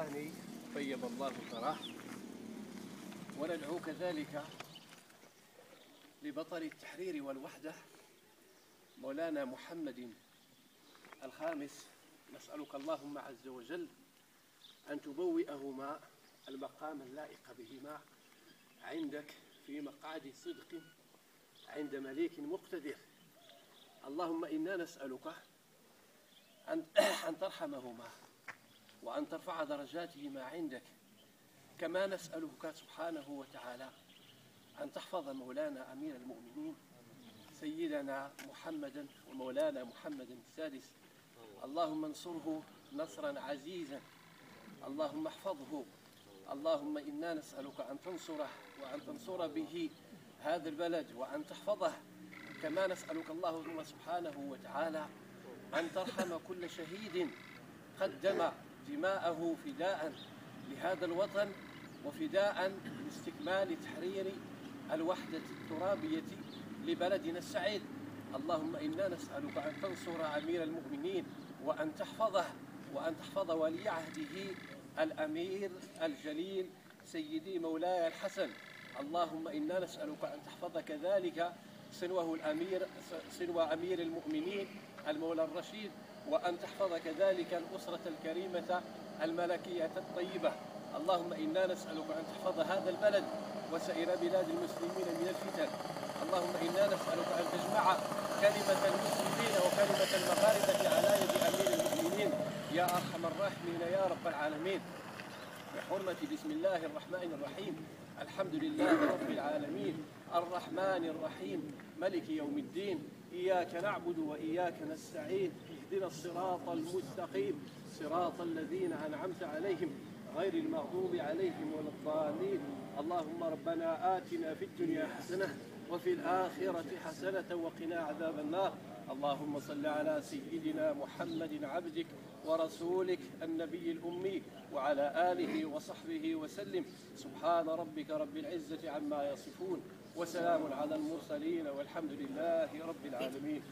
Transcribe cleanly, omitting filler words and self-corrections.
الثاني طيب الله ثراه. وندعو كذلك لبطل التحرير والوحدة مولانا محمد الخامس، نسألك اللهم عز وجل أن تبوئهما المقام اللائق بهما عندك في مقعد صدق عند مليك مقتدر. اللهم إنا نسألك أن ترحمهما وأن ترفع درجاتهما عندك، كما نسألك سبحانه وتعالى أن تحفظ مولانا أمير المؤمنين سيدنا محمدا ومولانا محمد السادس. اللهم انصره نصرا عزيزا، اللهم احفظه. اللهم إنا نسألك أن تنصره وأن تنصر به هذا البلد وأن تحفظه، كما نسألك اللهم سبحانه وتعالى أن ترحم كل شهيد قدم دماءه فداء لهذا الوطن وفداء لاستكمال تحرير الوحدة الترابية لبلدنا السعيد. اللهم إنا نسألك أن تنصر أمير المؤمنين وأن تحفظه وأن تحفظ ولي عهده الأمير الجليل سيدي مولاي الحسن. اللهم إنا نسألك أن تحفظ كذلك سنو أمير المؤمنين المولى الرشيد، وأن تحفظ كذلك الأسرة الكريمة الملكية الطيبة. اللهم إنا نسألك أن تحفظ هذا البلد وسائر بلاد المسلمين من الفتن. اللهم إنا نسألك أن تجمع كلمة المسلمين وكلمة المغاربة على يد أمير المؤمنين يا أرحم الراحمين يا رب العالمين، بحرمة بسم الله الرحمن الرحيم. الحمد لله رب العالمين الرحمن الرحيم ملك يوم الدين، إياك نعبد وإياك نستعين، اهدنا الصراط المستقيم صراط الذين أنعمت عليهم غير المغضوب عليهم ولا الضالين. اللهم ربنا آتنا في الدنيا حسنة وفي الآخرة حسنة وقنا عذاب النار. اللهم صل على سيدنا محمد عبدك ورسولك النبي الأمي وعلى آله وصحبه وسلم. سبحان ربك رب العزة عما يصفون وسلام على المرسلين والحمد لله رب العالمين.